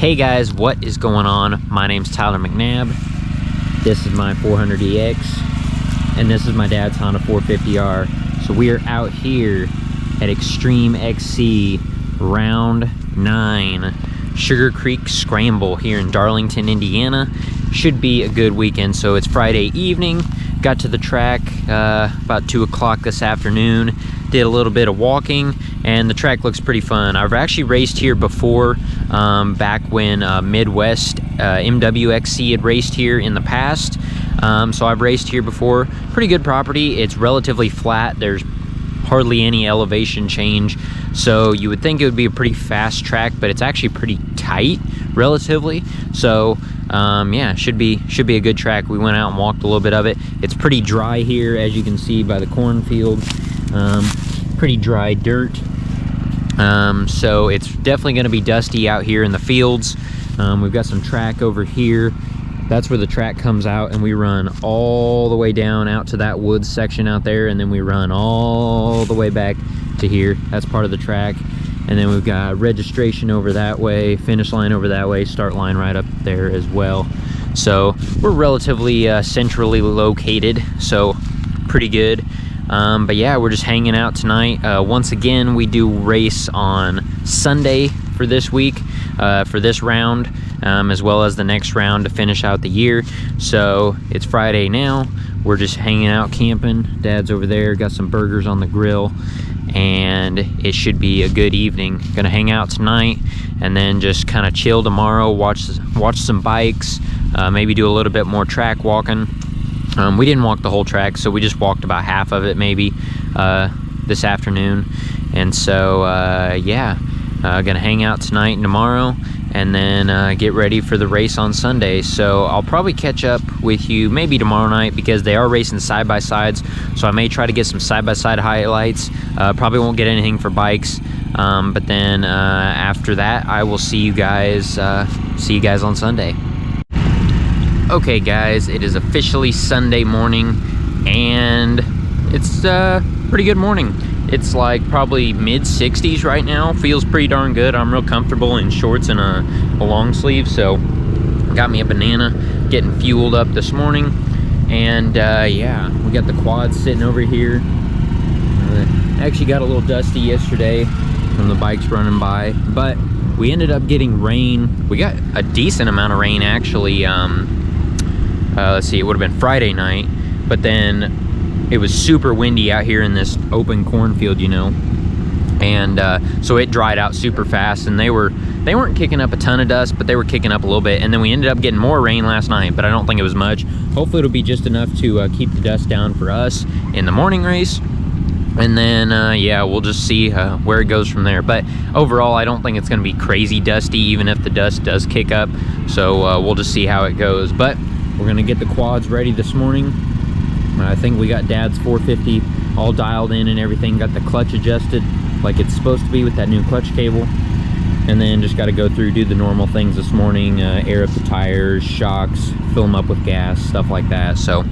Hey guys, what is going on? My name's Tyler McNabb. This is my 400EX, and this is my dad's Honda 450R. So we are out here at Extreme XC Round 9, Sugar Creek Scramble here in Darlington, Indiana. Should be a good weekend. So it's Friday evening. Got to the track about 2 o'clock this afternoon. Did a little bit of walking, and the track looks pretty fun. I've actually raced here before, back when Midwest MWXC had raced here in the past. So I've raced here before. Pretty good property. It's relatively flat. There's hardly any elevation change, so you would think it would be a pretty fast track, but it's actually pretty tight relatively. So yeah, should be a good track. We went out and walked a little bit of it. It's pretty dry here, as you can see by the cornfield. Pretty dry dirt, so it's definitely going to be dusty out here in the fields. We've got some track over here. That's where the track comes out, and we run all the way down out to that woods section out there, and then we run all the way back to here. That's part of the track. And then we've got registration over that way, finish line over that way, start line right up there as well. So we're relatively centrally located, so pretty good. But yeah, we're just hanging out tonight. Once again, we do race on Sunday for this week, for this round, as well as the next round to finish out the year. So it's Friday now. We're just hanging out, camping. Dad's over there, got some burgers on the grill, and it should be a good evening. Gonna hang out tonight and then just kind of chill tomorrow, watch some bikes, maybe do a little bit more track walking. We didn't walk the whole track, so we just walked about half of it maybe this afternoon. And so yeah, gonna hang out tonight and tomorrow, and then get ready for the race on Sunday. So I'll probably catch up with you maybe tomorrow night, because they are racing side-by-sides, so I may try to get some side-by-side highlights. Probably won't get anything for bikes, but then after that I will see you guys on Sunday. Okay guys, it is officially Sunday morning, and it's a pretty good morning. It's like probably mid-60s right now. Feels pretty darn good. I'm real comfortable in shorts and a long sleeve. So got me a banana, getting fueled up this morning. And yeah, we got the quads sitting over here. Actually got a little dusty yesterday from the bikes running by, but we ended up getting rain. We got a decent amount of rain actually. Let's see, it would have been Friday night, but then it was super windy out here in this open cornfield, you know, and so it dried out super fast, and they weren't kicking up a ton of dust, but they were kicking up a little bit. And then we ended up getting more rain last night, but I don't think it was much. Hopefully it'll be just enough to keep the dust down for us in the morning race. And then yeah, we'll just see where it goes from there. But overall, I don't think it's going to be crazy dusty, even if the dust does kick up. So we'll just see how it goes. But we're going to get the quads ready this morning. I think we got Dad's 450 all dialed in and everything. Got the clutch adjusted like it's supposed to be with that new clutch cable. And then just got to go through, do the normal things this morning. Air up the tires, shocks, fill them up with gas, stuff like that. So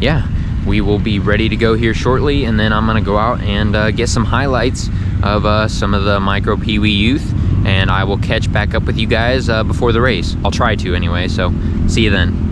yeah, we will be ready to go here shortly. And then I'm going to go out and get some highlights of some of the micro Pee-wee youth. And I will catch back up with you guys before the race. I'll try to anyway, so see you then.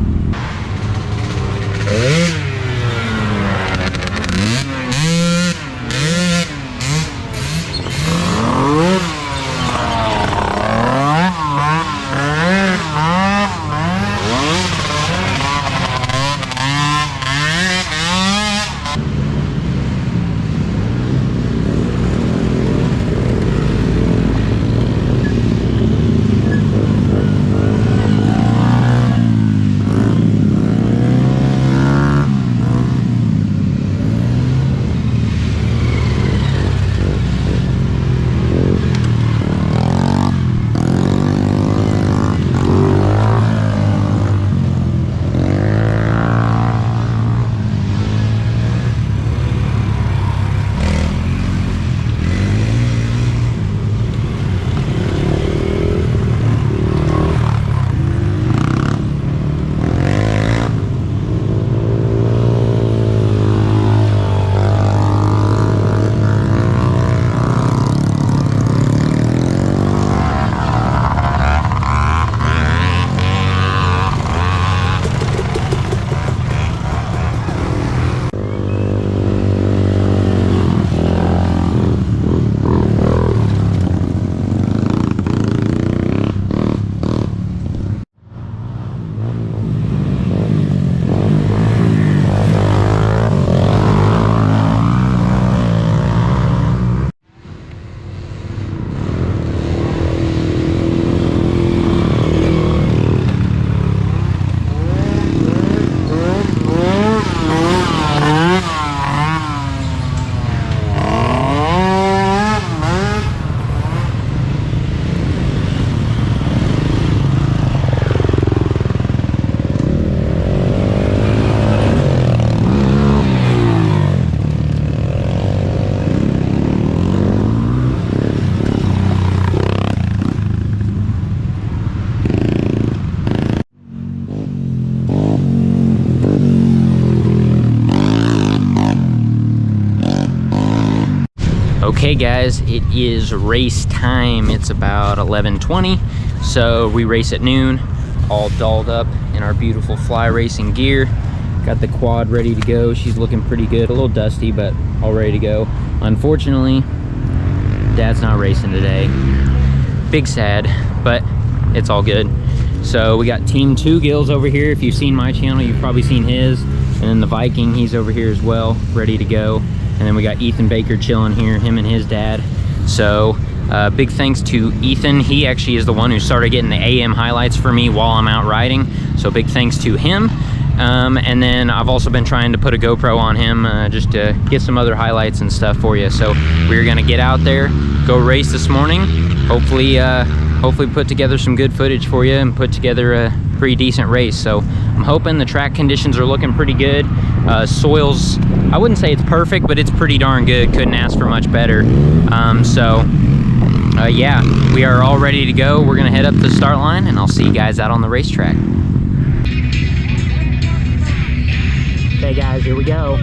Okay guys, it is race time. It's about 11:20, so we race at noon, all dolled up in our beautiful fly racing gear. Got the quad ready to go. She's looking pretty good, a little dusty, but all ready to go. Unfortunately, Dad's not racing today. Big sad, but it's all good. So we got Team 2 Gills over here. If you've seen my channel, you've probably seen his. And then the Viking, he's over here as well, ready to go. And then we got Ethan Baker chilling here, him and his dad. So big thanks to Ethan. He actually is the one who started getting the AM highlights for me while I'm out riding. So big thanks to him. And then I've also been trying to put a GoPro on him just to get some other highlights and stuff for you. So we're gonna get out there, go race this morning. Hopefully put together some good footage for you and put together a pretty decent race. So I'm hoping the track conditions are looking pretty good. Soils, I wouldn't say it's perfect, but it's pretty darn good. Couldn't ask for much better. Yeah, we are all ready to go. We're gonna head up to the start line and I'll see you guys out on the racetrack. Okay guys, here we go.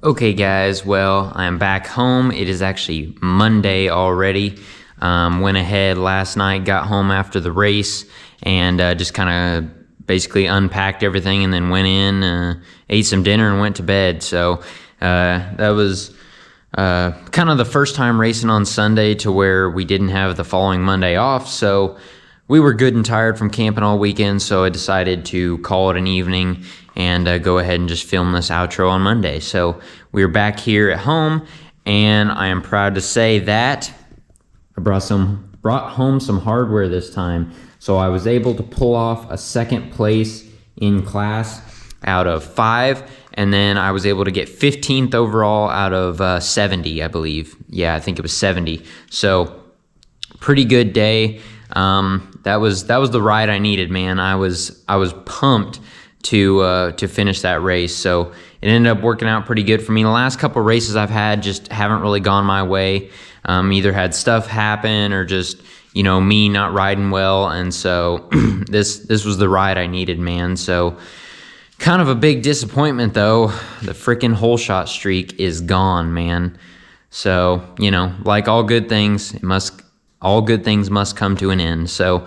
Okay guys, well, I'm back home. It is actually Monday already. Went ahead last night, got home after the race, and just kind of basically unpacked everything and then went in, ate some dinner and went to bed. So that was kind of the first time racing on Sunday to where we didn't have the following Monday off. So we were good and tired from camping all weekend, so I decided to call it an evening and go ahead and just film this outro on Monday. So we're back here at home, and I am proud to say that I brought home some hardware this time. So I was able to pull off a second place in class out of 5, and then I was able to get 15th overall out of 70, I believe. Yeah, I think it was 70. So pretty good day. That was the ride I needed, man. I was pumped to finish that race. So it ended up working out pretty good for me. The last couple of races I've had just haven't really gone my way. Either had stuff happen or just, me not riding well. And so this was the ride I needed, man. So kind of a big disappointment though. The freaking hole shot streak is gone, man. So, like all good things, all good things must come to an end. So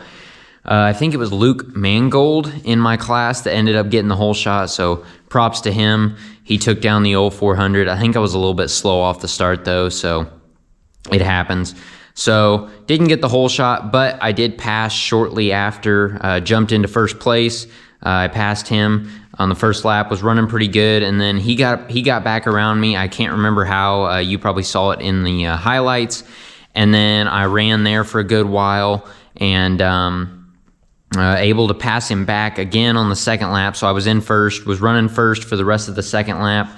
I think it was Luke Mangold in my class that ended up getting the hole shot. So props to him. He took down the old 400. I think I was a little bit slow off the start though, so it happens. So didn't get the hole shot, but I did pass shortly after. Jumped into first place. I passed him on the first lap, was running pretty good, and then he got back around me. I can't remember how. You probably saw it in the highlights. And then I ran there for a good while and able to pass him back again on the second lap. So I was in first, was running first for the rest of the second lap.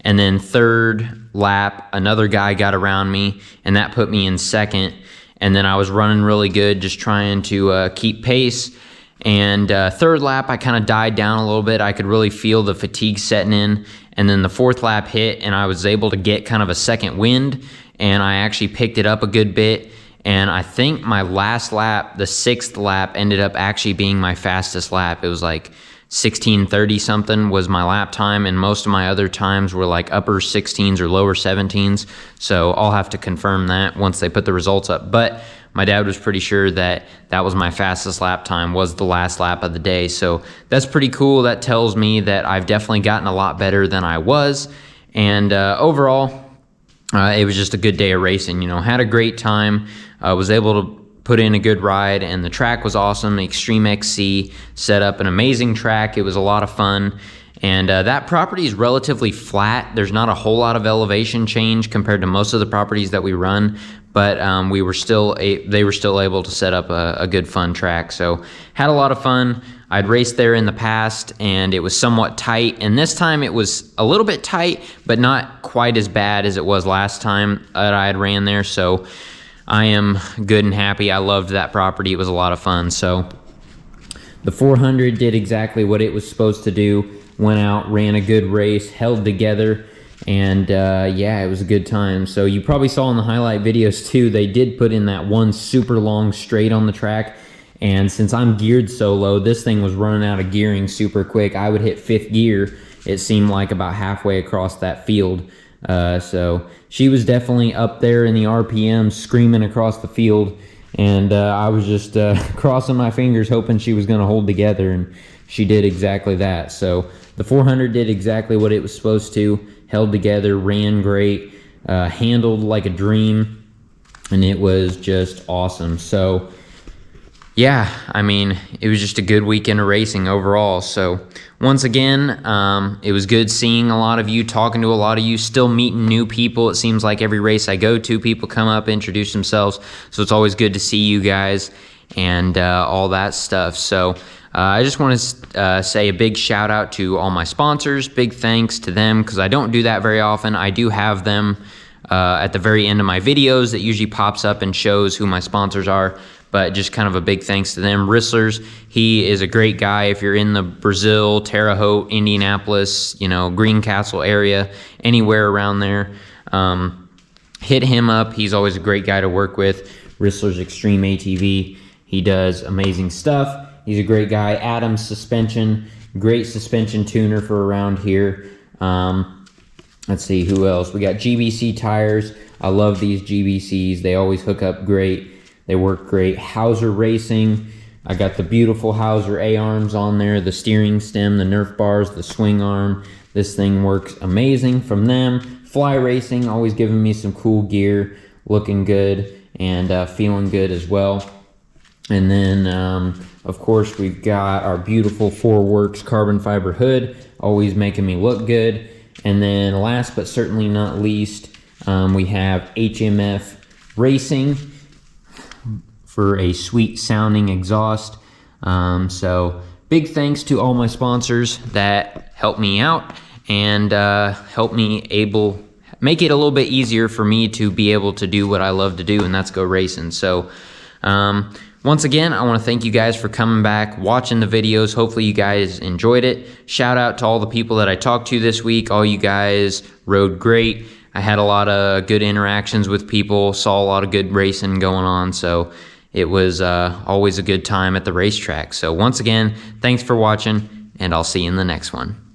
And then third lap, another guy got around me, and that put me in second. And then I was running really good, just trying to keep pace. And third lap, I kind of died down a little bit. I could really feel the fatigue setting in. And then the fourth lap hit, and I was able to get kind of a second wind, and I actually picked it up a good bit. And I think my last lap, the 6th lap, ended up actually being my fastest lap. It was like 16:30 something was my lap time, and most of my other times were like upper 16s or lower 17s. So I'll have to confirm that once they put the results up. But my dad was pretty sure that that was my fastest lap time, was the last lap of the day. So that's pretty cool. That tells me that I've definitely gotten a lot better than I was. And overall, it was just a good day of racing. Had a great time. Was able to put in a good ride, and the track was awesome. The Extreme XC set up an amazing track. It was a lot of fun. And that property is relatively flat. There's not a whole lot of elevation change compared to most of the properties that we run, but they were still able to set up a good fun track. So had a lot of fun. I'd raced there in the past, and it was somewhat tight, and this time it was a little bit tight, but not quite as bad as it was last time that I had ran there. So I am good and happy. I loved that property. It was a lot of fun. So the 400 did exactly what it was supposed to do. Went out, ran a good race, held together, and yeah, it was a good time. So you probably saw in the highlight videos too, they did put in that one super long straight on the track. And since I'm geared so low, this thing was running out of gearing super quick. I would hit 5th gear, it seemed like, about halfway across that field. So she was definitely up there in the RPM, screaming across the field. And I was just crossing my fingers, hoping she was going to hold together, and she did exactly that. So the 400 did exactly what it was supposed to, held together, ran great, handled like a dream, and it was just awesome. So yeah, I mean, it was just a good weekend of racing overall. So once again, it was good seeing a lot of you, talking to a lot of you, still meeting new people. It seems like every race I go to, people come up, introduce themselves. So it's always good to see you guys and all that stuff. So I just want to say a big shout out to all my sponsors. Big thanks to them, because I don't do that very often. I do have them at the very end of my videos. That usually pops up and shows who my sponsors are. But just kind of a big thanks to them. Ristlers, he is a great guy. If you're in the Brazil, Terre Haute, Indianapolis, Greencastle area, anywhere around there, hit him up. He's always a great guy to work with. Ristlers Extreme ATV. He does amazing stuff. He's a great guy. Adams Suspension, great suspension tuner for around here. Let's see who else. We got GBC tires. I love these GBCs. They always hook up great. They work great. Hauser Racing. I got the beautiful Hauser A-arms on there, the steering stem, the Nerf bars, the swing arm. This thing works amazing from them. Fly Racing, always giving me some cool gear, looking good and feeling good as well. And then, of course, we've got our beautiful 4Works carbon fiber hood, always making me look good. And then last but certainly not least, we have HMF Racing for a sweet sounding exhaust. So big thanks to all my sponsors that help me out and help me make it a little bit easier for me to be able to do what I love to do, and that's go racing. So once again, I want to thank you guys for coming back, watching the videos. Hopefully you guys enjoyed it. Shout out to all the people that I talked to this week. All you guys rode great. I had a lot of good interactions with people, saw a lot of good racing going on, so it was always a good time at the racetrack. So once again, thanks for watching, and I'll see you in the next one.